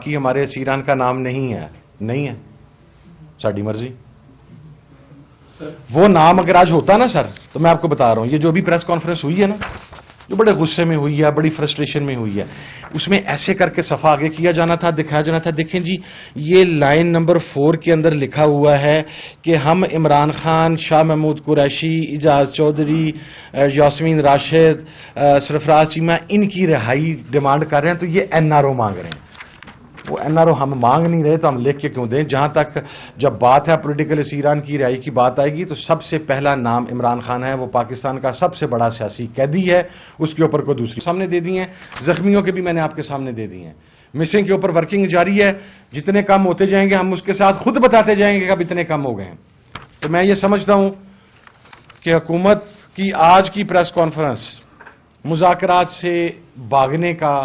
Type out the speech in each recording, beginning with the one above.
باقی ہمارے اسیران کا نام نہیں ہے ساڈی مرضی. وہ نام اگر آج ہوتا نا سر، تو میں آپ کو بتا رہا ہوں، یہ جو ابھی پریس کانفرنس ہوئی ہے نا، جو بڑے غصے میں ہوئی ہے، بڑی فرسٹریشن میں ہوئی ہے، اس میں ایسے کر کے صفحہ آگے کیا جانا تھا، دکھایا جانا تھا. دیکھیں جی، یہ لائن نمبر 4 کے اندر لکھا ہوا ہے کہ ہم عمران خان، شاہ محمود قریشی، اعجاز چودھری، یاسمین راشد، سرفراز چیمہ، ان کی رہائی ڈیمانڈ کر رہے ہیں. تو یہ این آر او مانگ رہے ہیں. وہ این آر او ہم مانگ نہیں رہے تو ہم لکھ کے کیوں دیں؟ جہاں تک جب بات ہے پولیٹیکل اسیران کی رہائی کی بات آئے گی تو سب سے پہلا نام عمران خان ہے. وہ پاکستان کا سب سے بڑا سیاسی قیدی ہے. اس کے اوپر کو دوسری سامنے دے دی ہیں. زخمیوں کے بھی میں نے آپ کے سامنے دے دی ہیں. مسنگ کے اوپر ورکنگ جاری ہے. جتنے کم ہوتے جائیں گے ہم اس کے ساتھ خود بتاتے جائیں گے کہ اب اتنے کم ہو گئے ہیں. تو میں یہ سمجھتا ہوں کہ حکومت کی آج کی پریس کانفرنس مذاکرات سے بھاگنے کا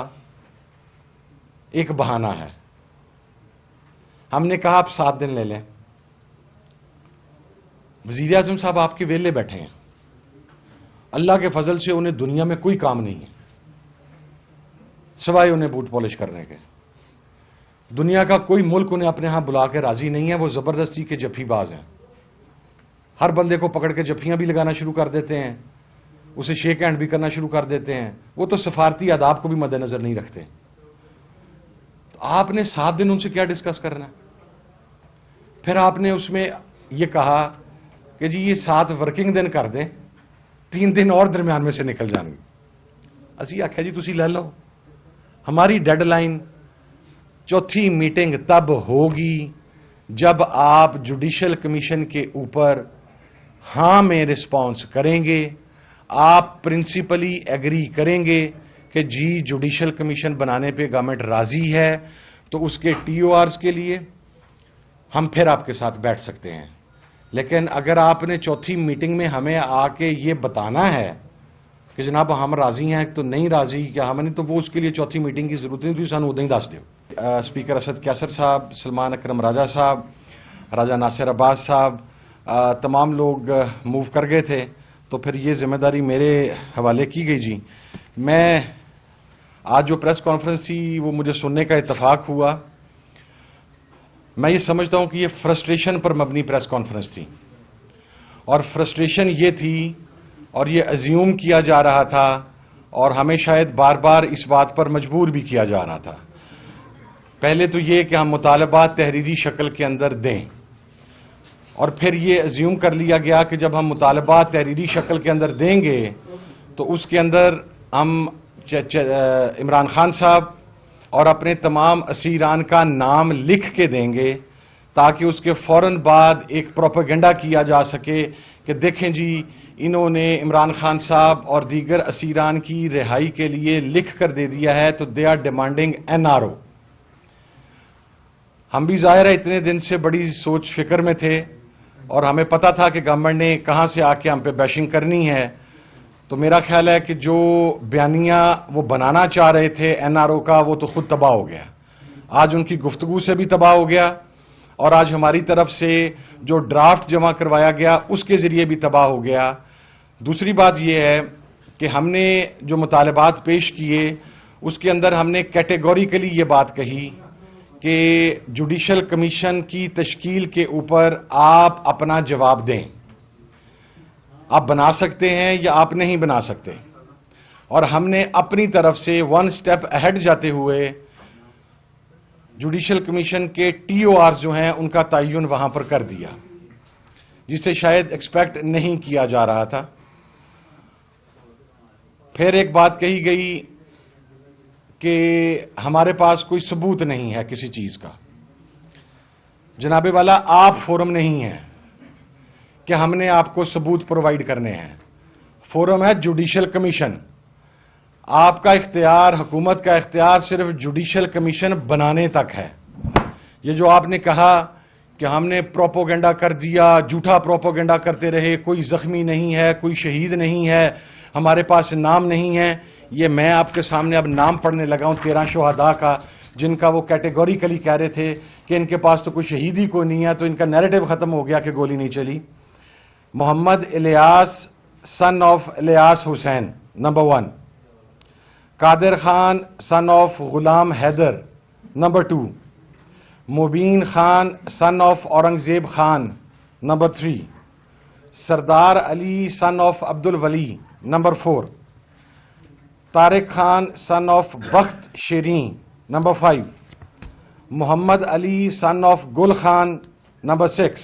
ایک بہانہ ہے. ہم نے کہا آپ 7 دن لے لیں. وزیر اعظم صاحب آپ کے ویلے بیٹھے ہیں. اللہ کے فضل سے انہیں دنیا میں کوئی کام نہیں ہے سوائے انہیں بوٹ پالش کرنے کے. دنیا کا کوئی ملک انہیں اپنے ہاں بلا کے راضی نہیں ہے. وہ زبردستی کے جفی باز ہیں. ہر بندے کو پکڑ کے جفیاں بھی لگانا شروع کر دیتے ہیں، اسے شیک ہینڈ بھی کرنا شروع کر دیتے ہیں. وہ تو سفارتی آداب کو بھی مد نظر نہیں رکھتے. آپ نے 7 دن ان سے کیا ڈسکس کرنا ہے؟ پھر آپ نے اس میں یہ کہا کہ جی یہ 7 ورکنگ دن کر دیں، 3 دن اور درمیان میں سے نکل جائیں گے. اسی آخیا جی تسی لے لو. ہماری ڈیڈ لائن 4تھی میٹنگ تب ہوگی جب آپ جوڈیشل کمیشن کے اوپر ہاں میں رسپانس کریں گے. آپ پرنسپلی ایگری کریں گے کہ جی جوڈیشل کمیشن بنانے پہ گورنمنٹ راضی ہے، تو اس کے ٹی او آرز کے لیے ہم پھر آپ کے ساتھ بیٹھ سکتے ہیں. لیکن اگر آپ نے 4تھی میٹنگ میں ہمیں آ کے یہ بتانا ہے کہ جناب ہم راضی ہیں تو نہیں راضی کیا ہم نہیں، تو وہ اس کے لیے 4تھی میٹنگ کی ضرورت نہیں تھی. سانو ادھر ہی دس دیو. اسپیکر اسد کیسر صاحب، سلمان اکرم راجہ صاحب، راجہ ناصر عباس صاحب، تمام لوگ موو کر گئے تھے. تو پھر یہ ذمہ داری میرے حوالے کی گئی. جی میں آج جو پریس کانفرنس تھی وہ مجھے سننے کا اتفاق ہوا. میں یہ سمجھتا ہوں کہ یہ فرسٹریشن پر مبنی پریس کانفرنس تھی. اور فرسٹریشن یہ تھی اور یہ ازیوم کیا جا رہا تھا اور ہمیں شاید بار بار اس بات پر مجبور بھی کیا جا رہا تھا. پہلے تو یہ کہ ہم مطالبات تحریری شکل کے اندر دیں، اور پھر یہ ازیوم کر لیا گیا کہ جب ہم مطالبات تحریری شکل کے اندر دیں گے تو اس کے اندر ہم عمران خان صاحب اور اپنے تمام اسیران کا نام لکھ کے دیں گے تاکہ اس کے فوراً بعد ایک پروپیگنڈا کیا جا سکے کہ دیکھیں جی انہوں نے عمران خان صاحب اور دیگر اسیران کی رہائی کے لیے لکھ کر دے دیا ہے، تو they are demanding N R O. ہم بھی ظاہر ہے اتنے دن سے بڑی سوچ فکر میں تھے اور ہمیں پتا تھا کہ گورنمنٹ نے کہاں سے آ کے ہم پہ بیشنگ کرنی ہے. تو میرا خیال ہے کہ جو بیانیہ وہ بنانا چاہ رہے تھے این آر او کا، وہ تو خود تباہ ہو گیا. آج ان کی گفتگو سے بھی تباہ ہو گیا اور آج ہماری طرف سے جو ڈرافٹ جمع کروایا گیا اس کے ذریعے بھی تباہ ہو گیا. دوسری بات یہ ہے کہ ہم نے جو مطالبات پیش کیے اس کے اندر ہم نے کیٹیگوریکلی یہ بات کہی کہ جوڈیشل کمیشن کی تشکیل کے اوپر آپ اپنا جواب دیں. آپ بنا سکتے ہیں یا آپ نہیں بنا سکتے. اور ہم نے اپنی طرف سے 1 سٹیپ اہیڈ جاتے ہوئے جوڈیشل کمیشن کے ٹی او آر جو ہیں ان کا تعین وہاں پر کر دیا، جسے شاید ایکسپیکٹ نہیں کیا جا رہا تھا. پھر ایک بات کہی گئی کہ ہمارے پاس کوئی ثبوت نہیں ہے کسی چیز کا. جناب والا آپ فورم نہیں ہیں کہ ہم نے آپ کو ثبوت پرووائڈ کرنے ہیں. فورم ہے جوڈیشل کمیشن. آپ کا اختیار، حکومت کا اختیار صرف جوڈیشل کمیشن بنانے تک ہے. یہ جو آپ نے کہا کہ ہم نے پروپوگنڈا کر دیا، جھوٹا پروپوگنڈا کرتے رہے، کوئی زخمی نہیں ہے، کوئی شہید نہیں ہے، ہمارے پاس نام نہیں ہے، یہ میں آپ کے سامنے اب نام پڑھنے لگا ہوں 13 شہداء کا، جن کا وہ کیٹیگوریکلی کہہ رہے تھے کہ ان کے پاس تو کوئی شہید ہی کوئی نہیں ہے، تو ان کا نیریٹو ختم ہو گیا کہ گولی نہیں چلی. Muhammad Ilyas son of Ilyas Hussain number 1، Qadir Khan son of Ghulam Haider Number 2, Mubin Khan, son of Aurangzeb Khan. Number 3, Sardar Ali, son of Abdul Wali. Number 4, Tariq Khan, son of Bakht Shireen. Number 5, Muhammad Ali, son of Gul Khan. Number 6,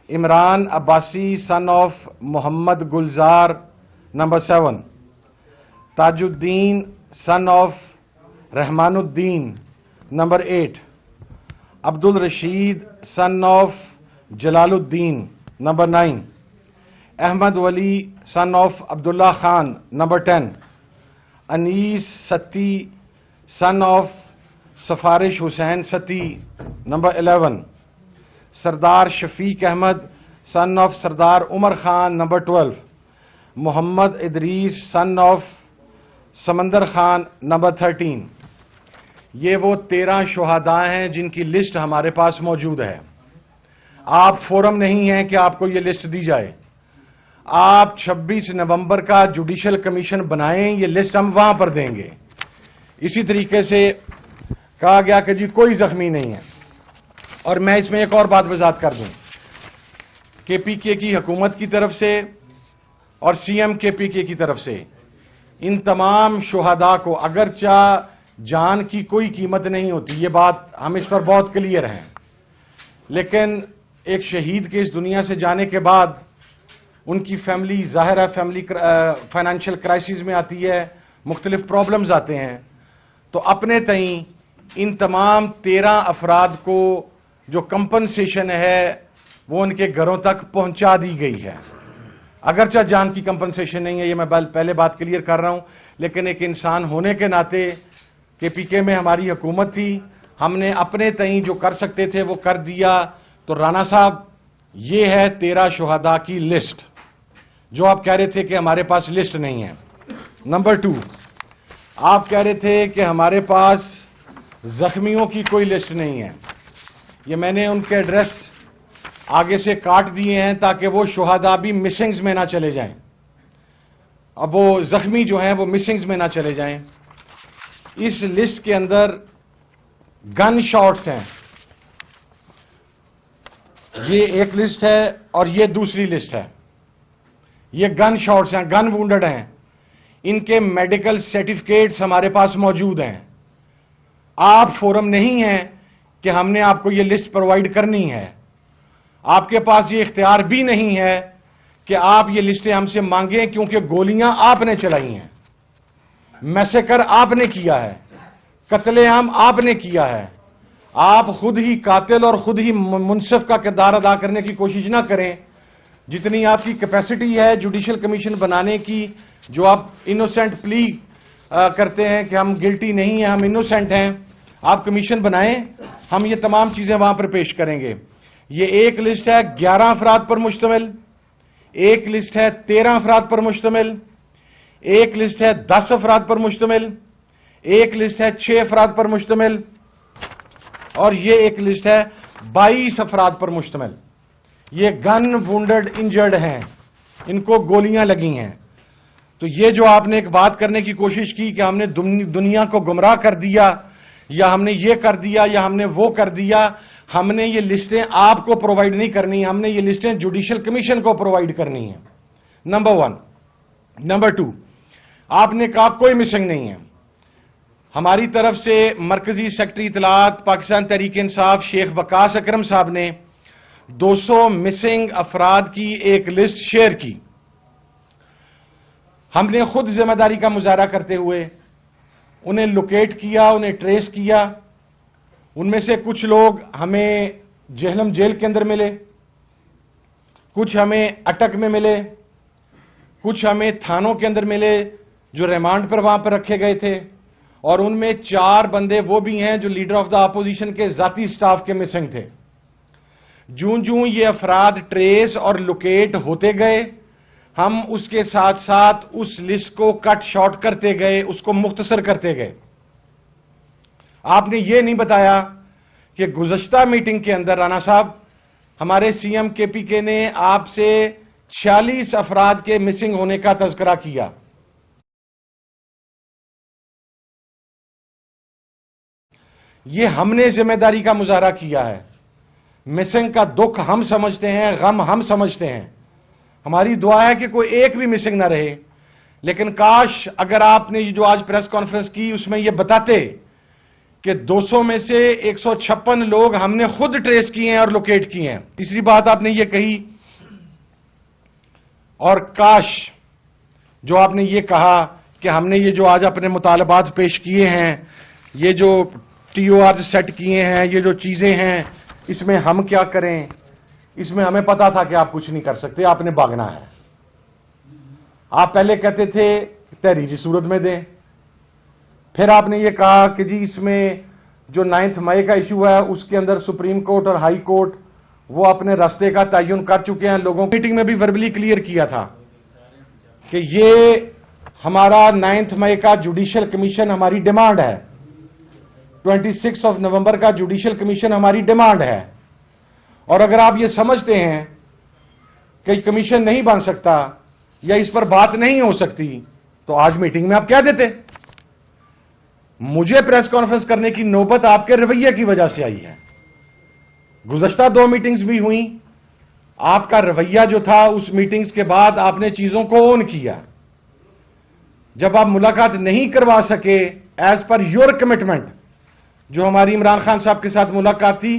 Imran Abbasi, son of Muhammad Gulzar. Number 7, Tajuddin, son of Rahmanuddin. Number 8, Abdul Rashid, son of Jalaluddin. Number 9, Ahmad Wali, son of Abdullah Khan. Number 10, Anis Sati, son of Safarish Hussain Sati. Number 11, Sardar Shafiq Ahmad, son of Sardar Umar Khan. Number 12, Muhammad Idris, son of Samandar Khan. Number 13. یہ وہ 13 شہداء ہیں جن کی list ہمارے پاس موجود ہے. آپ فورم نہیں ہیں کہ آپ کو یہ لسٹ دی جائے. آپ 26 نومبر کا جوڈیشل کمیشن بنائیں, یہ لسٹ ہم وہاں پر دیں گے. اسی طریقے سے کہا گیا کہ جی کوئی زخمی نہیں ہے. اور میں اس میں ایک اور بات وضاحت کر دوں کہ پی کے کی حکومت کی طرف سے اور سی ایم کے پی کے کی طرف سے ان تمام شہداء کو اگرچہ جان کی کوئی قیمت نہیں ہوتی, یہ بات ہم اس پر بہت کلیئر ہیں, لیکن ایک شہید کے اس دنیا سے جانے کے بعد ان کی فیملی ظاہر ہے فیملی فائنینشیل کرائسس میں آتی ہے, مختلف پرابلمز آتے ہیں. تو اپنے تئیں ان تمام 13 افراد کو جو کمپنسیشن ہے وہ ان کے گھروں تک پہنچا دی گئی ہے. اگرچہ جان کی کمپنسیشن نہیں ہے, یہ میں پہلے بات کلیئر کر رہا ہوں, لیکن ایک انسان ہونے کے ناطے کہ پی کے میں ہماری حکومت تھی, ہم نے اپنے تئیں جو کر سکتے تھے وہ کر دیا. تو رانا صاحب یہ ہے 13 شہداء کی لسٹ جو آپ کہہ رہے تھے کہ ہمارے پاس لسٹ نہیں ہے. نمبر 2, آپ کہہ رہے تھے کہ ہمارے پاس زخمیوں کی کوئی لسٹ نہیں ہے. یہ میں نے ان کے ایڈریس آگے سے کاٹ دیے ہیں تاکہ وہ شہداء بھی مسنگز میں نہ چلے جائیں. اب وہ زخمی جو ہیں وہ مسنگز میں نہ چلے جائیں. اس لسٹ کے اندر گن شاٹس ہیں, یہ ایک لسٹ ہے اور یہ دوسری لسٹ ہے. یہ گن شاٹس ہیں, گن وونڈڈ ہیں, ان کے میڈیکل سرٹیفکیٹس ہمارے پاس موجود ہیں. آپ فورم نہیں ہیں کہ ہم نے آپ کو یہ لسٹ پرووائڈ کرنی ہے. آپ کے پاس یہ اختیار بھی نہیں ہے کہ آپ یہ لسٹیں ہم سے مانگیں, کیونکہ گولیاں آپ نے چلائی ہیں, میسیکر آپ نے کیا ہے, قتل عام آپ نے کیا ہے. آپ خود ہی قاتل اور خود ہی منصف کا کردار ادا کرنے کی کوشش نہ کریں. جتنی آپ کی کیپیسٹی ہے جوڈیشل کمیشن بنانے کی, جو آپ انوسینٹ پلی کرتے ہیں کہ ہم گلٹی نہیں ہیں, ہم انوسینٹ ہیں, آپ کمیشن بنائیں, ہم یہ تمام چیزیں وہاں پر پیش کریں گے. یہ ایک لسٹ ہے 11 افراد پر مشتمل, ایک لسٹ ہے 13 افراد پر مشتمل, ایک لسٹ ہے 10 افراد پر مشتمل, ایک لسٹ ہے 6 افراد پر مشتمل, اور یہ ایک لسٹ ہے 22 افراد پر مشتمل. یہ گن وونڈڈ انجرڈ ہیں, ان کو گولیاں لگی ہیں. تو یہ جو آپ نے ایک بات کرنے کی کوشش کی کہ ہم نے دنیا کو گمراہ کر دیا, یا ہم نے یہ کر دیا, یا ہم نے وہ کر دیا, ہم نے یہ لسٹیں آپ کو پرووائڈ نہیں کرنی, ہم نے یہ لسٹیں جوڈیشل کمیشن کو پرووائڈ کرنی ہیں. نمبر 1. نمبر 2, آپ نے کہا کوئی مسنگ نہیں ہے. ہماری طرف سے مرکزی سیکرٹری اطلاعات پاکستان تحریک انصاف شیخ وقاص اکرم صاحب نے 200 مسنگ افراد کی ایک لسٹ شیئر کی. ہم نے خود ذمہ داری کا مظاہرہ کرتے ہوئے انہیں لوکیٹ کیا, انہیں ٹریس کیا. ان میں سے کچھ لوگ ہمیں جہلم جیل کے اندر ملے, کچھ ہمیں اٹک میں ملے, کچھ ہمیں تھانوں کے اندر ملے جو ریمانڈ پر وہاں پر رکھے گئے تھے, اور ان میں 4 بندے وہ بھی ہیں جو لیڈر آف دا اپوزیشن کے ذاتی سٹاف کے مسنگ تھے. جوں جوں یہ افراد ٹریس اور لوکیٹ ہوتے گئے, ہم اس کے ساتھ ساتھ اس لسٹ کو کٹ شارٹ کرتے گئے, اس کو مختصر کرتے گئے. آپ نے یہ نہیں بتایا کہ گزشتہ میٹنگ کے اندر رانا صاحب ہمارے سی ایم کے پی کے نے آپ سے 46 افراد کے مسنگ ہونے کا تذکرہ کیا. یہ ہم نے ذمہ داری کا مظاہرہ کیا ہے. مسنگ کا دکھ ہم سمجھتے ہیں, غم ہم سمجھتے ہیں. ہماری دعا ہے کہ کوئی ایک بھی مسنگ نہ رہے. لیکن کاش اگر آپ نے یہ جو آج پریس کانفرنس کی اس میں یہ بتاتے کہ 200 میں سے 156 لوگ ہم نے خود ٹریس کیے ہیں اور لوکیٹ کیے ہیں. تیسری بات آپ نے یہ کہی, اور کاش جو آپ نے یہ کہا کہ ہم نے یہ جو آج اپنے مطالبات پیش کیے ہیں, یہ جو ٹی او آر سیٹ کیے ہیں, یہ جو چیزیں ہیں, اس میں ہم کیا کریں. اس میں ہمیں پتا تھا کہ آپ کچھ نہیں کر سکتے, آپ نے بھاگنا ہے. آپ پہلے کہتے تھے تحریری صورت میں دیں, پھر آپ نے یہ کہا کہ جی اس میں جو 9 مئی کا ایشو ہے اس کے اندر سپریم کورٹ اور ہائی کورٹ وہ اپنے راستے کا تعین کر چکے ہیں. لوگوں کی میٹنگ میں بھی وربلی کلیئر کیا تھا کہ یہ ہمارا 9 مئی کا جوڈیشل کمیشن ہماری ڈیمانڈ ہے, 26 نومبر کا جوڈیشل کمیشن ہماری ڈیمانڈ ہے. اور اگر آپ یہ سمجھتے ہیں کہ کمیشن نہیں بن سکتا یا اس پر بات نہیں ہو سکتی تو آج میٹنگ میں آپ کیا دیتے. مجھے پریس کانفرنس کرنے کی نوبت آپ کے رویے کی وجہ سے آئی ہے. گزشتہ 2 میٹنگز بھی ہوئیں, آپ کا رویہ جو تھا اس میٹنگز کے بعد آپ نے چیزوں کو اون کیا. جب آپ ملاقات نہیں کروا سکے ایز پر یور کمٹمنٹ, جو ہماری عمران خان صاحب کے ساتھ ملاقات تھی,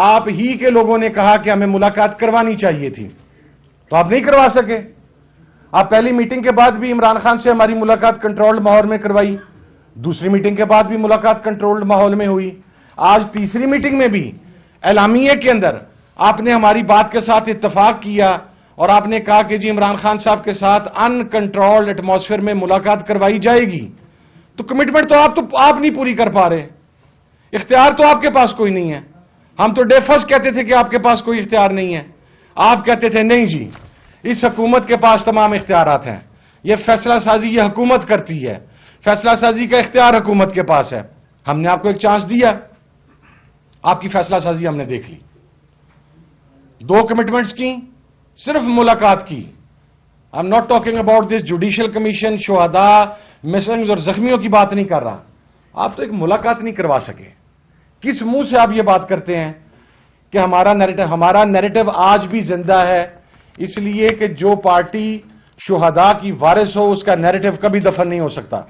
آپ ہی کے لوگوں نے کہا کہ ہمیں ملاقات کروانی چاہیے تھی, تو آپ نہیں کروا سکے. آپ پہلی میٹنگ کے بعد بھی عمران خان سے ہماری ملاقات کنٹرولڈ ماحول میں کروائی, دوسری میٹنگ کے بعد بھی ملاقات کنٹرولڈ ماحول میں ہوئی. آج تیسری میٹنگ میں بھی اعلامیے کے اندر آپ نے ہماری بات کے ساتھ اتفاق کیا اور آپ نے کہا کہ جی عمران خان صاحب کے ساتھ ان کنٹرولڈ ایٹماسفیئر میں ملاقات کروائی جائے گی. تو کمٹمنٹ تو آپ نہیں پوری کر پا رہے, اختیار تو آپ کے پاس کوئی نہیں ہے. ہم تو ڈے فرسٹ کہتے تھے کہ آپ کے پاس کوئی اختیار نہیں ہے, آپ کہتے تھے نہیں جی اس حکومت کے پاس تمام اختیارات ہیں, یہ فیصلہ سازی یہ حکومت کرتی ہے, فیصلہ سازی کا اختیار حکومت کے پاس ہے. ہم نے آپ کو ایک چانس دیا, آپ کی فیصلہ سازی ہم نے دیکھ لی. 2 کمٹمنٹس کی, صرف ملاقات کی. I am not talking about this judicial commission, شہداء, مسنگز اور زخمیوں کی بات نہیں کر رہا. آپ تو ایک ملاقات نہیں کروا سکے. کس منہ سے آپ یہ بات کرتے ہیں کہ ہمارا نیریٹو آج بھی زندہ ہے, اس لیے کہ جو پارٹی شہداء کی وارث ہو اس کا نیریٹو کبھی دفن نہیں ہو سکتا.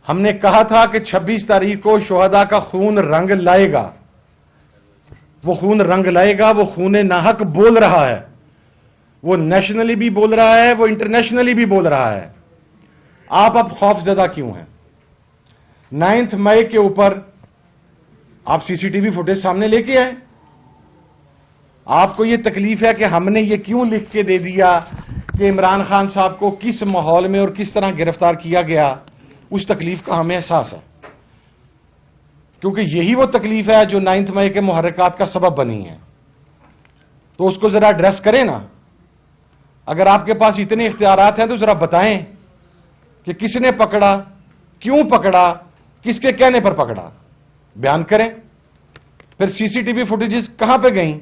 ہم نے کہا تھا کہ 26 تاریخ کو شہداء کا خون رنگ لائے گا, وہ خون رنگ لائے گا, وہ خون ناحق بول رہا ہے, وہ نیشنلی بھی بول رہا ہے, وہ انٹرنیشنلی بھی بول رہا ہے. آپ اب خوف زدہ کیوں ہیں؟ 9 مئی کے اوپر آپ سی سی ٹی وی فوٹیج سامنے لے کے آئے. آپ کو یہ تکلیف ہے کہ ہم نے یہ کیوں لکھ کے دے دیا کہ عمران خان صاحب کو کس ماحول میں اور کس طرح گرفتار کیا گیا, اس تکلیف کا ہمیں احساس ہے, کیونکہ یہی وہ تکلیف ہے جو 9 مئی کے محرکات کا سبب بنی ہے. تو اس کو ذرا ایڈریس کریں نا. اگر آپ کے پاس اتنے اختیارات ہیں تو ذرا بتائیں کہ کس نے پکڑا, کیوں پکڑا, کس کے کہنے پر پکڑا, بیان کریں. پھر سی سی ٹی وی فوٹیجز کہاں پہ گئیں,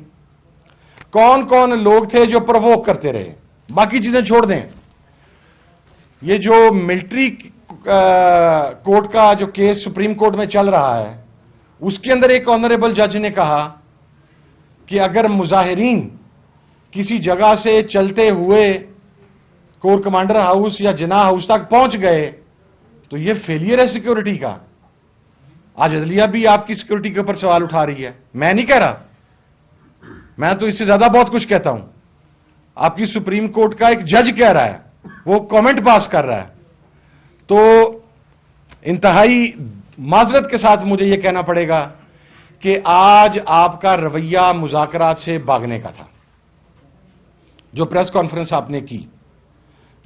کون کون لوگ تھے جو پرووک کرتے رہے. باقی چیزیں چھوڑ دیں. یہ جو ملٹری کورٹ کا جو کیس سپریم کورٹ میں چل رہا ہے, اس کے اندر ایک آنریبل جج نے کہا کہ اگر مظاہرین کسی جگہ سے چلتے ہوئے کور کمانڈر ہاؤس یا جناح ہاؤس تک پہنچ گئے تو یہ فیلئر ہے سیکیورٹی کا. آج عدلیہ بھی آپ کی سیکیورٹی کے اوپر سوال اٹھا رہی ہے. میں نہیں کہہ رہا, میں تو اس سے زیادہ بہت کچھ کہتا ہوں. آپ کی سپریم کورٹ کا ایک جج کہہ رہا ہے, وہ کامنٹ پاس کر رہا ہے. تو انتہائی معذرت کے ساتھ مجھے یہ کہنا پڑے گا کہ آج آپ کا رویہ مذاکرات سے بھاگنے کا تھا. جو پریس کانفرنس آپ نے کی,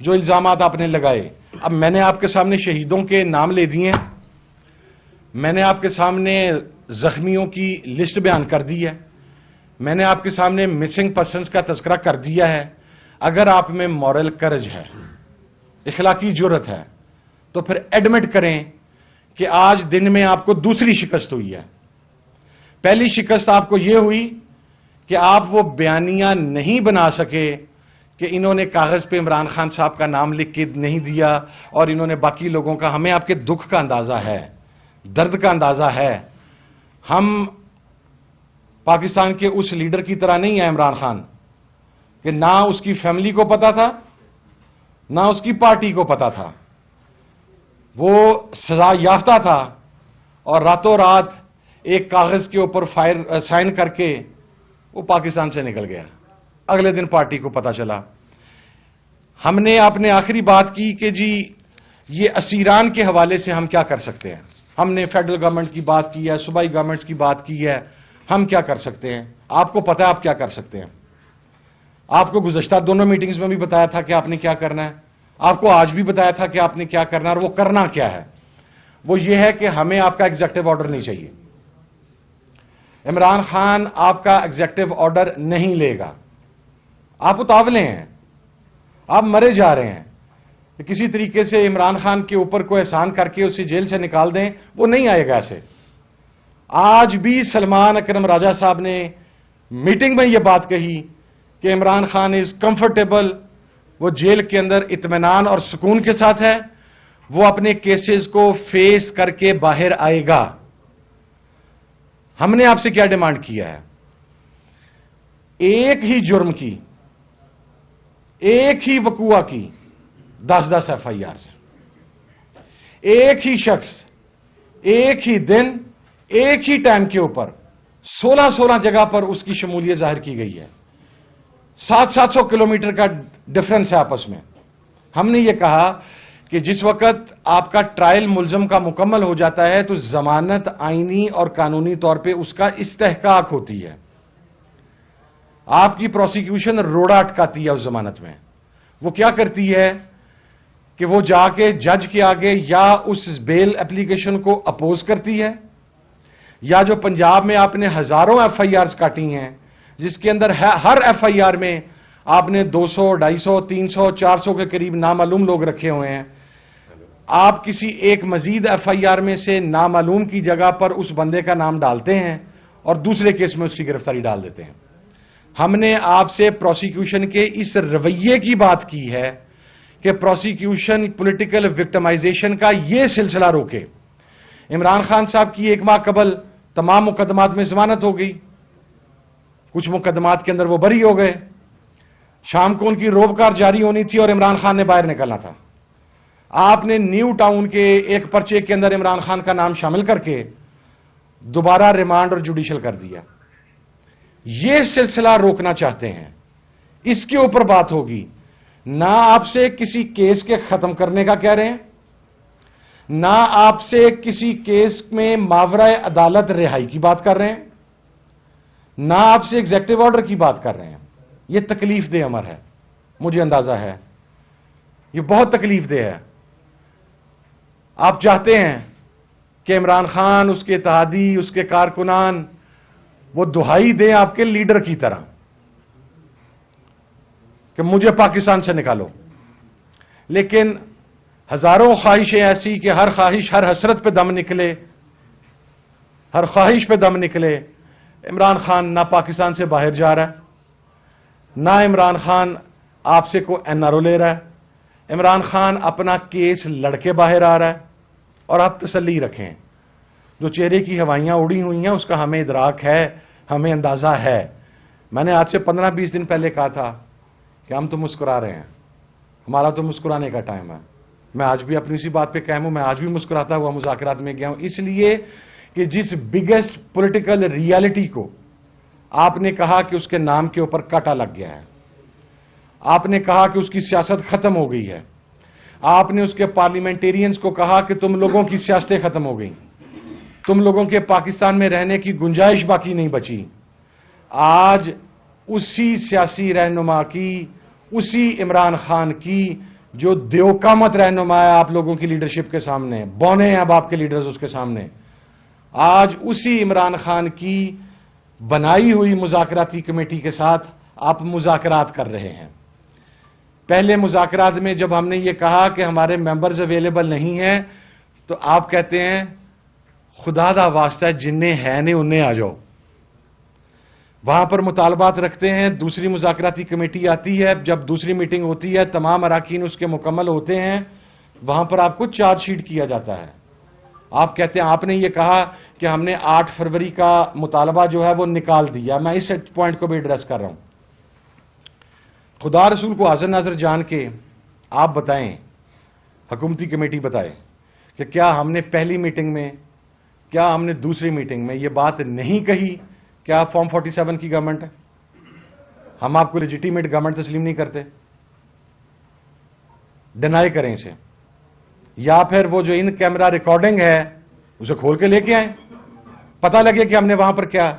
جو الزامات آپ نے لگائے, اب میں نے آپ کے سامنے شہیدوں کے نام لے دیے ہیں, میں نے آپ کے سامنے زخمیوں کی لسٹ بیان کر دی ہے, میں نے آپ کے سامنے مسنگ پرسنز کا تذکرہ کر دیا ہے. اگر آپ میں مورل کرج ہے, اخلاقی جرت ہے, تو پھر ایڈمٹ کریں کہ آج دن میں آپ کو دوسری شکست ہوئی ہے. پہلی شکست آپ کو یہ ہوئی کہ آپ وہ بیانیہ نہیں بنا سکے کہ انہوں نے کاغذ پہ عمران خان صاحب کا نام لکھ کے نہیں دیا اور انہوں نے باقی لوگوں کا. ہمیں آپ کے دکھ کا اندازہ ہے, درد کا اندازہ ہے, ہم پاکستان کے اس لیڈر کی طرح نہیں ہے عمران خان کہ نہ اس کی فیملی کو پتا تھا نہ اس کی پارٹی کو پتا تھا. وہ سزا یافتہ تھا اور راتوں رات ایک کاغذ کے اوپر سائن کر کے وہ پاکستان سے نکل گیا. اگلے دن پارٹی کو پتا چلا. ہم نے آپ نے آخری بات کی کہ جی یہ اسیران کے حوالے سے ہم کیا کر سکتے ہیں. ہم نے فیڈرل گورنمنٹ کی بات کی ہے, صوبائی گورنمنٹ کی بات کی ہے. ہم کیا کر سکتے ہیں؟ آپ کو پتا ہے آپ کیا کر سکتے ہیں. آپ کو گزشتہ دونوں میٹنگز میں بھی بتایا تھا کہ آپ نے کیا کرنا ہے. آپ کو آج بھی بتایا تھا کہ آپ نے کیا کرنا ہے. اور وہ کرنا کیا ہے؟ وہ یہ ہے کہ ہمیں آپ کا ایگزیکٹو آرڈر نہیں چاہیے. عمران خان آپ کا ایگزیکٹو آرڈر نہیں لے گا. آپ اتاولے ہیں, آپ مرے جا رہے ہیں. کسی طریقے سے عمران خان کے اوپر کوئی احسان کر کے اسے جیل سے نکال دیں, وہ نہیں آئے گا ایسے. آج بھی سلمان اکرم راجہ صاحب نے میٹنگ میں یہ بات کہی کہ عمران خان از کمفرٹیبل, وہ جیل کے اندر اطمینان اور سکون کے ساتھ ہے, وہ اپنے کیسز کو فیس کر کے باہر آئے گا. ہم نے آپ سے کیا ڈیمانڈ کیا ہے؟ ایک ہی جرم کی, ایک ہی وقوع کی 10-10 ایف آئی آر سے, ایک ہی شخص ایک ہی دن ایک ہی ٹائم کے اوپر 16 جگہ پر اس کی شمولیت ظاہر کی گئی ہے. 700 کلومیٹر کا ڈفرنس ہے آپس میں. ہم نے یہ کہا کہ جس وقت آپ کا ٹرائل ملزم کا مکمل ہو جاتا ہے تو ضمانت آئینی اور قانونی طور پہ اس کا استحقاق ہوتی ہے. آپ کی پروسیکیوشن روڑا اٹکاتی ہے اس ضمانت میں. وہ کیا کرتی ہے کہ وہ جا کے جج کے آگے یا اس بیل اپلیکیشن کو اپوز کرتی ہے, یا جو پنجاب میں آپ نے ہزاروں ایف آئی آرز کاٹی ہیں جس کے اندر ہر ایف آئی آر میں آپ نے 200, 250, 300, 400 کے قریب نامعلوم لوگ رکھے ہوئے ہیں. آپ کسی ایک مزید ایف آئی آر میں سے نامعلوم کی جگہ پر اس بندے کا نام ڈالتے ہیں اور دوسرے کیس میں اس کی گرفتاری ڈال دیتے ہیں. ہم نے آپ سے پروسیکیوشن کے اس رویے کی بات کی ہے کہ پروسیکیوشن پولیٹیکل وکٹمائزیشن کا یہ سلسلہ روکے. عمران خان صاحب کی 1 ماہ قبل تمام مقدمات میں ضمانت ہو گئی, کچھ مقدمات کے اندر وہ بری ہو گئے. شام کو ان کی روبکار جاری ہونی تھی اور عمران خان نے باہر نکلنا تھا. آپ نے نیو ٹاؤن کے ایک پرچے کے اندر عمران خان کا نام شامل کر کے دوبارہ ریمانڈ اور جوڈیشل کر دیا. یہ سلسلہ روکنا چاہتے ہیں. اس کے اوپر بات ہوگی. نہ آپ سے کسی کیس کے ختم کرنے کا کہہ رہے ہیں, نہ آپ سے کسی کیس میں ماورائے عدالت رہائی کی بات کر رہے ہیں, نہ آپ سے ایگزیکٹو آرڈر کی بات کر رہے ہیں. یہ تکلیف دہ امر ہے, مجھے اندازہ ہے یہ بہت تکلیف دہ ہے. آپ چاہتے ہیں کہ عمران خان, اس کے اتحادی, اس کے کارکنان وہ دہائی دیں آپ کے لیڈر کی طرح کہ مجھے پاکستان سے نکالو. لیکن ہزاروں خواہشیں ایسی کہ ہر خواہش, ہر حسرت پہ دم نکلے, ہر خواہش پہ دم نکلے. عمران خان نہ پاکستان سے باہر جا رہا ہے, نہ عمران خان آپ سے کوئی این آر او لے رہا ہے. عمران خان اپنا کیس لڑ کے باہر آ رہا ہے. اور آپ تسلی رکھیں, جو چہرے کی ہوائیاں اڑی ہوئی ہیں اس کا ہمیں ادراک ہے, ہمیں اندازہ ہے. میں نے آج سے 15-20 دن پہلے کہا تھا کہ ہم تو مسکرا رہے ہیں, ہمارا تو مسکرانے کا ٹائم ہے. میں آج بھی اپنی اسی بات پہ قائم ہوں. میں آج بھی مسکراتا ہوا مذاکرات میں گیا ہوں, اس لیے کہ جس بگیسٹ پولیٹیکل ریالٹی کو آپ نے کہا کہ اس کے نام کے اوپر کاٹا لگ گیا ہے, آپ نے کہا کہ اس کی سیاست ختم ہو گئی ہے, آپ نے اس کے پارلیمنٹیرینز کو کہا کہ تم لوگوں کی سیاستیں ختم ہو گئیں, تم لوگوں کے پاکستان میں رہنے کی گنجائش باقی نہیں بچی. آج اسی سیاسی رہنما کی, اسی عمران خان کی جو دیوقامت رہنما ہے آپ لوگوں کی لیڈرشپ کے سامنے, بونے ہیں اب آپ کے لیڈرز اس کے سامنے, آج اسی عمران خان کی بنائی ہوئی مذاکراتی کمیٹی کے ساتھ آپ مذاکرات کر رہے ہیں. پہلے مذاکرات میں جب ہم نے یہ کہا کہ ہمارے ممبرز اویلیبل نہیں ہیں تو آپ کہتے ہیں خدا دا واسطہ ہے جنہیں ہے نہیں انہیں آ جاؤ. وہاں پر مطالبات رکھتے ہیں, دوسری مذاکراتی کمیٹی آتی ہے, جب دوسری میٹنگ ہوتی ہے تمام اراکین اس کے مکمل ہوتے ہیں, وہاں پر آپ کو چارج شیٹ کیا جاتا ہے. آپ کہتے ہیں آپ نے یہ کہا کہ ہم نے 8 فروری کا مطالبہ جو ہے وہ نکال دیا. میں اس پوائنٹ کو بھی ایڈریس کر رہا ہوں. خدا رسول کو حاضر ناظر جان کے آپ بتائیں, حکومتی کمیٹی بتائے کہ کیا ہم نے پہلی میٹنگ میں, کیا ہم نے دوسری میٹنگ میں یہ بات نہیں کہی کہ آپ فارم 47 کی گورنمنٹ ہے, ہم آپ کو لیجیٹیمیٹ گورنمنٹ تسلیم نہیں کرتے؟ ڈینائی کریں اسے, یا پھر وہ جو ان کیمرہ ریکارڈنگ ہے اسے کھول کے لے کے آئیں, پتہ لگے کہ ہم نے وہاں پر کیا.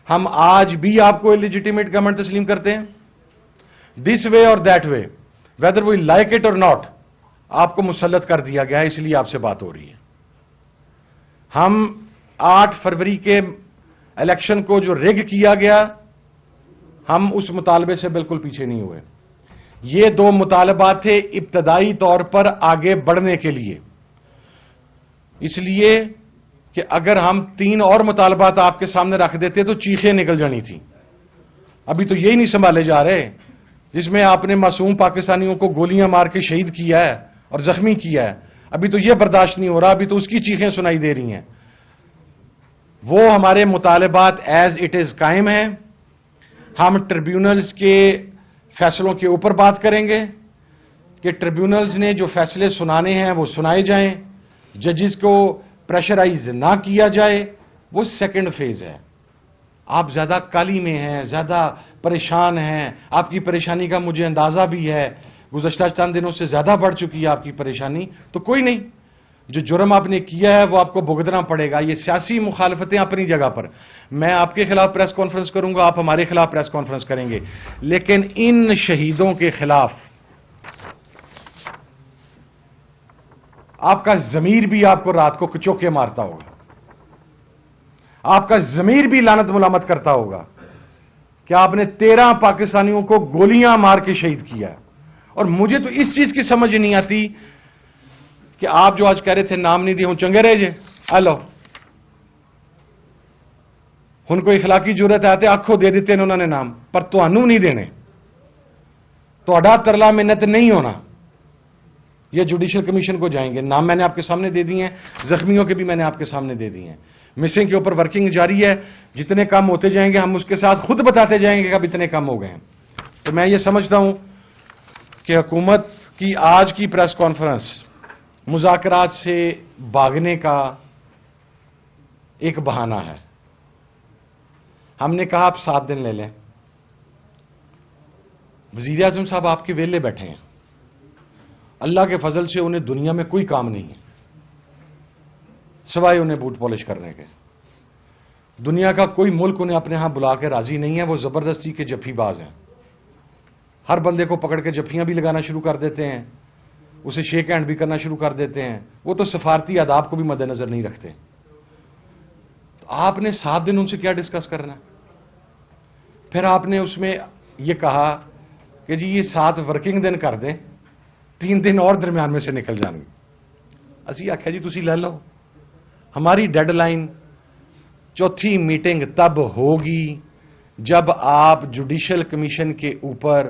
ہم آج بھی آپ کو لیجیٹیمیٹ گورنمنٹ تسلیم کرتے ہیں, this way or that way, whether we like it or not, آپ کو مسلط کر دیا گیا ہے, اس لیے آپ سے بات ہو رہی ہے. ہم 8 فروری کے الیکشن کو جو ریگ کیا گیا, ہم اس مطالبے سے بالکل پیچھے نہیں ہوئے. یہ 2 مطالبات تھے ابتدائی طور پر آگے بڑھنے کے لیے, اس لیے کہ اگر ہم 3 اور مطالبات آپ کے سامنے رکھ دیتے تو چیخیں نکل جانی تھی. ابھی تو یہی نہیں سنبھالے جا رہے جس میں آپ نے معصوم پاکستانیوں کو گولیاں مار کے شہید کیا ہے اور زخمی کیا ہے. ابھی تو یہ برداشت نہیں ہو رہا, ابھی تو اس کی چیخیں سنائی دے رہی ہیں. وہ ہمارے مطالبات ایز اٹ از قائم ہیں. ہم ٹریبیونلز کے فیصلوں کے اوپر بات کریں گے کہ ٹریبیونلز نے جو فیصلے سنانے ہیں وہ سنائے جائیں, ججز کو پریشرائز نہ کیا جائے. وہ سیکنڈ فیز ہے. آپ زیادہ کالی میں ہیں, زیادہ پریشان ہیں, آپ کی پریشانی کا مجھے اندازہ بھی ہے, گزشتہ چند دنوں سے زیادہ بڑھ چکی ہے آپ کی پریشانی. تو کوئی نہیں, جو جرم آپ نے کیا ہے وہ آپ کو بھگتنا پڑے گا. یہ سیاسی مخالفتیں اپنی جگہ پر, میں آپ کے خلاف پریس کانفرنس کروں گا, آپ ہمارے خلاف پریس کانفرنس کریں گے, لیکن ان شہیدوں کے خلاف آپ کا ضمیر بھی آپ کو رات کو کچوکے مارتا ہوگا, آپ کا ضمیر بھی لعنت ملامت کرتا ہوگا کہ آپ نے 13 پاکستانیوں کو گولیاں مار کے شہید کیا ہے. اور مجھے تو اس چیز کی سمجھ نہیں آتی کہ آپ جو آج کہہ رہے تھے نام نہیں دیے ہوں, چنگے رہے جے آلو, ان کو اخلاقی جرت آتے آنکھوں دے دیتے انہوں نے نام, پر تہانوں نہیں دینے, تہاڈا ترلا منت نہیں ہونا. یہ جوڈیشل کمیشن کو جائیں گے. نام میں نے آپ کے سامنے دے دیے ہیں, زخمیوں کے بھی میں نے آپ کے سامنے دے دیے ہیں. مسنگ کے اوپر ورکنگ جاری ہے, جتنے کام ہوتے جائیں گے ہم اس کے ساتھ خود بتاتے جائیں گے کہ اب اتنے کام ہو گئے ہیں. تو میں یہ سمجھتا ہوں کہ حکومت کی آج کی پریس کانفرنس مذاکرات سے بھاگنے کا ایک بہانہ ہے. ہم نے کہا آپ 7 دن لے لیں. وزیر اعظم صاحب آپ کے ویلے بیٹھے ہیں, اللہ کے فضل سے انہیں دنیا میں کوئی کام نہیں ہے سوائے انہیں بوٹ پالش کرنے کے. دنیا کا کوئی ملک انہیں اپنے ہاں بلا کے راضی نہیں ہے. وہ زبردستی کے جفی باز ہیں, ہر بندے کو پکڑ کے جفیاں بھی لگانا شروع کر دیتے ہیں, اسے شیک ہینڈ بھی کرنا شروع کر دیتے ہیں. وہ تو سفارتی آداب کو بھی مد نظر نہیں رکھتے. تو آپ نے 7 دن ان سے کیا ڈسکس کرنا ہے؟ پھر آپ نے اس میں یہ کہا کہ جی یہ 7 ورکنگ دن کر دیں, 3 دن اور درمیان میں سے نکل جان گے. اسی آخیا جی تسی لے لو, ہماری ڈیڈ لائن 4تھی میٹنگ تب ہوگی جب آپ جوڈیشل کمیشن کے اوپر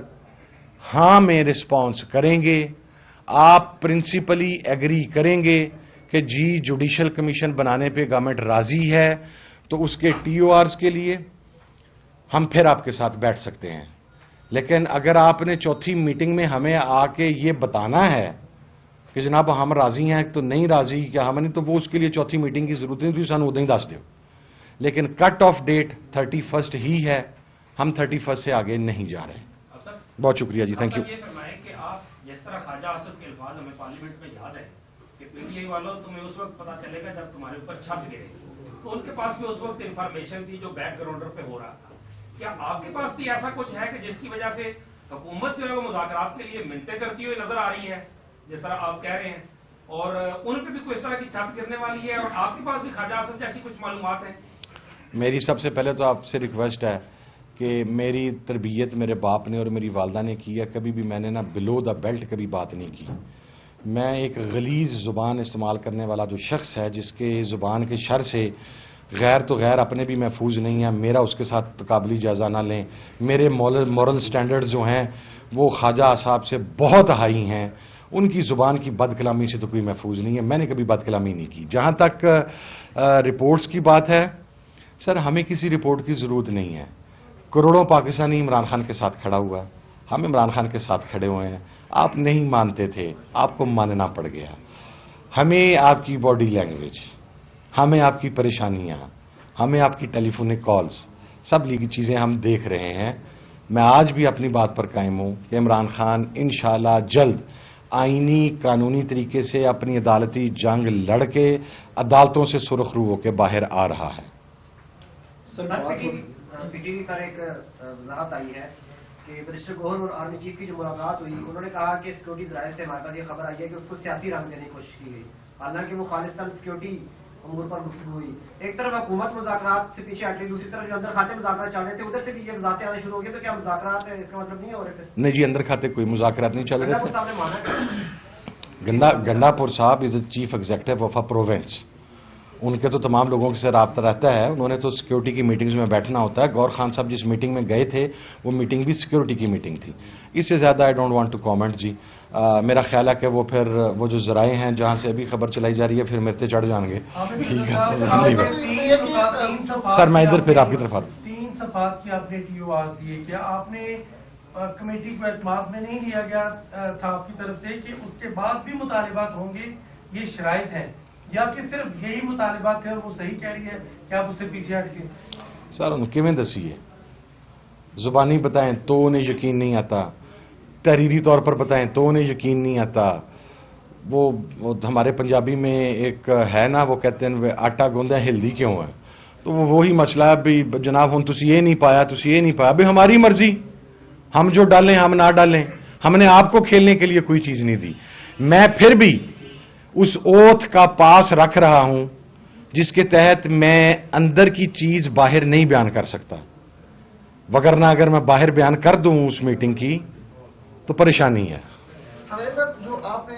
ہاں میں رسپانس کریں گے, آپ پرنسپلی ایگری کریں گے کہ جی جوڈیشل کمیشن بنانے پہ گورنمنٹ راضی ہے, تو اس کے ٹی او آرز کے لیے ہم پھر آپ کے ساتھ بیٹھ سکتے ہیں. لیکن اگر آپ نے 4تھی میٹنگ میں ہمیں آ کے یہ بتانا ہے کہ جناب ہم راضی ہیں تو نہیں راضی, کیا ہم نہیں, تو وہ اس کے لیے 4تھی میٹنگ کی ضرورت نہیں تھی, سانو ادھر ہی دس دیو. لیکن کٹ آف ڈیٹ 31 ہی ہے, ہم 31 سے آگے نہیں جا رہے. بہت شکریہ جی, تھینک یو. یہ فرمائیں کہ آپ جس طرح خواجہ آصف کے الفاظ ہمیں پارلیمنٹ میں یاد ہے کہ پی ٹی آئی والوں تمہیں اس وقت پتا چلے گا جب تمہارے اوپر چھت گرے, تو ان کے پاس بھی اس وقت انفارمیشن تھی جو بیک گراؤنڈر پہ ہو رہا تھا. کیا آپ کے پاس بھی ایسا کچھ ہے کہ جس کی وجہ سے حکومت جو ہے وہ مذاکرات کے لیے منتیں کرتی ہوئی نظر آ رہی ہے جس طرح آپ کہہ رہے ہیں, اور ان پہ بھی کوئی اس طرح کی چھت گرنے والی ہے, اور آپ کے پاس بھی خواجہ آصف جیسی کچھ معلومات ہیں؟ میری سب سے پہلے تو آپ سے ریکویسٹ ہے کہ میری تربیت میرے باپ نے اور میری والدہ نے کی ہے, کبھی بھی میں نے نا بلو دا بیلٹ کبھی بات نہیں کی. میں ایک غلیظ زبان استعمال کرنے والا جو شخص ہے, جس کے زبان کے شر سے غیر تو غیر اپنے بھی محفوظ نہیں ہے, میرا اس کے ساتھ تقابلی جائزہ نہ لیں. میرے مورل سٹینڈرڈز جو ہیں وہ خواجہ صاحب سے بہت ہائی ہیں, ان کی زبان کی بد کلامی سے تو کوئی محفوظ نہیں ہے. میں نے کبھی بد کلامی نہیں کی. جہاں تک رپورٹس کی بات ہے سر، ہمیں کسی رپورٹ کی ضرورت نہیں ہے. کروڑوں پاکستانی عمران خان کے ساتھ کھڑا ہوا ہے، ہم عمران خان کے ساتھ کھڑے ہوئے ہیں. آپ نہیں مانتے تھے، آپ کو ماننا پڑ گیا. ہمیں آپ کی باڈی لینگویج، ہمیں آپ کی پریشانیاں، ہمیں آپ کی ٹیلی فونک کالز، سب لیگی چیزیں ہم دیکھ رہے ہیں. میں آج بھی اپنی بات پر قائم ہوں کہ عمران خان انشاءاللہ جلد آئینی قانونی طریقے سے اپنی عدالتی جنگ لڑ کے عدالتوں سے سرخ رو ہو کے باہر آ رہا ہے. پی ٹی وی پر ایک وضاحت آئی ہے کہ منسٹر گوہر اور آرمی چیف کی جو ملاقات ہوئی، انہوں نے کہا کہ سیکورٹی ذرائع سے ہمارے پاس یہ خبر آئی ہے کہ اس کو سیاسی رنگ دینے کی کوشش کی گئی، حالانکہ وہ خالصتاً سیکورٹی امور پر گفتگو ہوئی. ایک طرف حکومت مذاکرات سے پیچھے ہٹ رہی، دوسری طرف جو اندر کھاتے مذاکرات چل رہے تھے ادھر سے بھی یہ وضاحتیں آنا شروع ہو گئی. تو کیا مذاکرات اس کا مطلب نہیں ہو رہے تھے؟ نہیں جی، اندر کھاتے کوئی مذاکرات نہیں چل رہے تھے. صاحب نے مانا گنڈا پور صاحب is chief executive of a province. ان کے تو تمام لوگوں سے رابطہ رہتا ہے. انہوں نے تو سیکورٹی کی میٹنگز میں بیٹھنا ہوتا ہے. گور خان صاحب جس میٹنگ میں گئے تھے وہ میٹنگ بھی سیکورٹی کی میٹنگ تھی. اس سے زیادہ I don't want to comment جی. میرا خیال ہے کہ وہ پھر وہ جو ذرائع ہیں جہاں سے ابھی خبر چلائی جا رہی ہے پھر میرے تے چڑھ جائیں گے. ٹھیک ہے سر، میں ادھر پھر آپ کی طرف آتا ہوں. 3 صفحات کی آپ نے ٹی او آر دیے، کیا آپ نے کمیٹی کو اعتماد میں نہیں لیا گیا تھا آپ کی طرف سے کہ اس کے بعد بھی مطالبات ہوں گے، یہ شرائط ہیں، یا کہ صرف یہی مطالبات تھے اور وہ صحیح کہہ رہی ہے کہ آپ اس سے پیچھے ہٹ گئے؟ سر ان کیویں دسی ہے، زبانی بتائیں تو انہیں یقین نہیں آتا، تحریری طور پر بتائیں تو انہیں یقین نہیں آتا. وہ ہمارے پنجابی میں ایک ہے نا، وہ کہتے ہیں آٹا گوندہ ہلدی کیوں ہے. تو وہ وہی مسئلہ ہے بھی جناب ہوں تسی یہ نہیں پایا، تسی یہ نہیں پایا. بھی ہماری مرضی، ہم جو ڈالیں ہم نہ ڈالیں. ہم نے آپ کو کھیلنے کے لیے کوئی چیز نہیں دی. میں پھر بھی اس اوتھ کا پاس رکھ رہا ہوں جس کے تحت میں اندر کی چیز باہر نہیں بیان کر سکتا، وگرنہ اگر میں باہر بیان کر دوں اس میٹنگ کی تو پریشانی ہے. جو آپ نے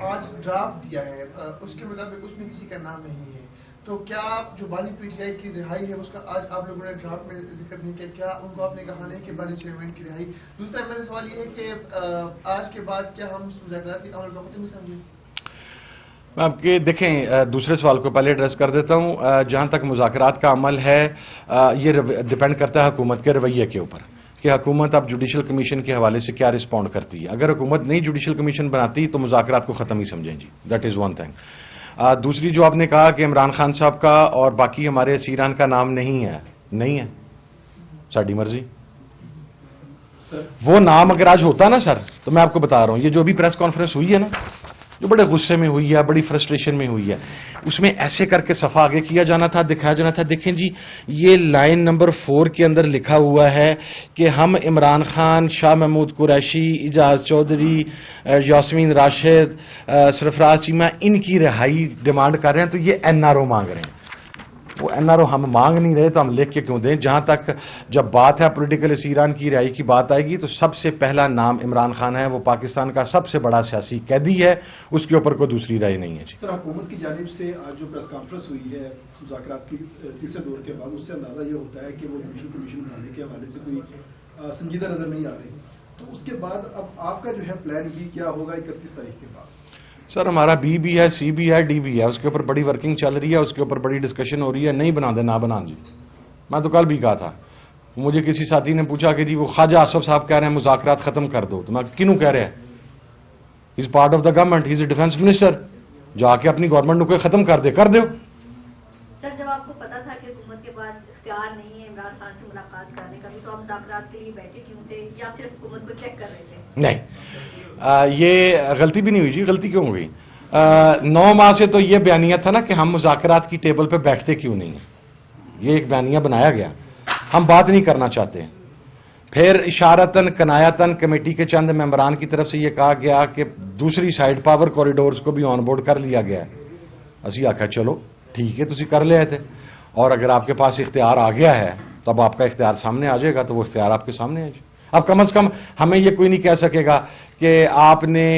آج ڈرافٹ دیا ہے اس کے مطابق اس میں کسی کا نام نہیں ہے، تو کیا جو بانی پی ٹی آئی کی رہائی ہے اس کا آج آپ لوگوں نے ڈرافٹ میں ذکر نہیں کیا؟ کیا ان کو آپ نے کہا نہیں کہ بانی چیئرمین کی رہائی؟ دوسرا میرا سوال یہ ہے کہ آج کے بعد کیا ہم مذاکرات کے عمل کو ختم سمجھیں؟ میں آپ کے دیکھیں دوسرے سوال کو پہلے ایڈریس کر دیتا ہوں. جہاں تک مذاکرات کا عمل ہے یہ ڈپینڈ کرتا ہے حکومت کے رویے کے اوپر کہ حکومت اب جوڈیشل کمیشن کے حوالے سے کیا رسپونڈ کرتی ہے. اگر حکومت نہیں جوڈیشل کمیشن بناتی تو مذاکرات کو ختم ہی سمجھیں جی. That is one thing. دوسری جو آپ نے کہا کہ عمران خان صاحب کا اور باقی ہمارے اسیران کا نام نہیں ہے ساری مرضی. وہ نام اگر آج ہوتا نا سر تو میں آپ کو بتا رہا ہوں، یہ جو ابھی پریس کانفرنس ہوئی ہے نا، جو بڑے غصے میں ہوئی ہے، بڑی فرسٹریشن میں ہوئی ہے، اس میں ایسے کر کے صفحہ آگے کیا جانا تھا، دکھایا جانا تھا. دیکھیں جی یہ لائن نمبر 4 کے اندر لکھا ہوا ہے کہ ہم عمران خان، شاہ محمود قریشی، اعجاز چودھری، یاسمین راشد، سرفراز چیمہ ان کی رہائی ڈیمانڈ کر رہے ہیں. تو یہ این آر او مانگ رہے ہیں. وہ این آر او ہم مانگ نہیں رہے تو ہم لکھ کے کیوں دیں؟ جہاں تک جب بات ہے پولیٹیکل اسیران کی رہائی کی بات آئے گی تو سب سے پہلا نام عمران خان ہے. وہ پاکستان کا سب سے بڑا سیاسی قیدی ہے، اس کے اوپر کوئی دوسری رائے نہیں ہے جی. سر حکومت کی جانب سے آج جو پریس کانفرنس ہوئی ہے مذاکرات کی تیسرے دور کے بعد، اس سے اندازہ یہ ہوتا ہے کہ وہ جوڈیشل کمیشن بنانے کے حوالے سے کوئی سنجیدہ نظر نہیں آ رہی. تو اس کے بعد اب آپ کا جو ہے پلان بھی کیا ہوگا 31 تاریخ کے بعد؟ سر ہمارا بی ہے، سی بھی ہے، ڈی بھی ہے. اس کے اوپر بڑی ورکنگ چل رہی ہے، اس کے اوپر بڑی ڈسکشن ہو رہی ہے. نہیں بنا دیں نہ بنا جی. میں تو کل بھی کہا تھا، مجھے کسی ساتھی نے پوچھا کہ جی وہ خواجہ آصف صاحب کہہ رہے ہیں مذاکرات ختم کر دو. تو میں کنوں کہہ رہے ہیں؟ He is part of the government, he is a defence minister. جا کے اپنی گورنمنٹ کو ختم کر دے، کر دو. سر جب آپ کو پتا تھا کہ حکومت کے پاس اختیار نہیں ہے عمران خان سے ملاقات کرنے کا بھی، تو آپ مذاکرات کے لیے بیٹھے کیوں تھے، یا صرف حکومت کو چیک کر رہے تھے؟ نہیں، یہ غلطی بھی نہیں ہوئی جی. غلطی کیوں ہوئی؟ 9 ماہ سے تو یہ بیانیہ تھا نا کہ ہم مذاکرات کی ٹیبل پہ بیٹھتے کیوں نہیں ہیں. یہ ایک بیانیہ بنایا گیا، ہم بات نہیں کرنا چاہتے. پھر اشارتاً کنایتاً کمیٹی کے چند ممبران کی طرف سے یہ کہا گیا کہ دوسری سائڈ پاور کوریڈورز کو بھی آن بورڈ کر لیا گیا ہے. اسی آخیا چلو ٹھیک ہے تسی کر لے تھے، اور اگر آپ کے پاس اختیار آ گیا ہے تب آپ کا اختیار سامنے آ جائے گا. تو وہ اختیار آپ کے سامنے ہے جی. اب کم از کم ہمیں یہ کوئی نہیں کہہ سکے گا کہ آپ نے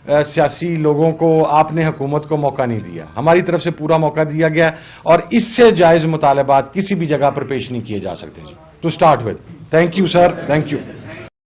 سیاسی لوگوں کو، آپ نے حکومت کو موقع نہیں دیا. ہماری طرف سے پورا موقع دیا گیا اور اس سے جائز مطالبات کسی بھی جگہ پر پیش نہیں کیے جا سکتے جی. To start with. Thank you sir, thank you.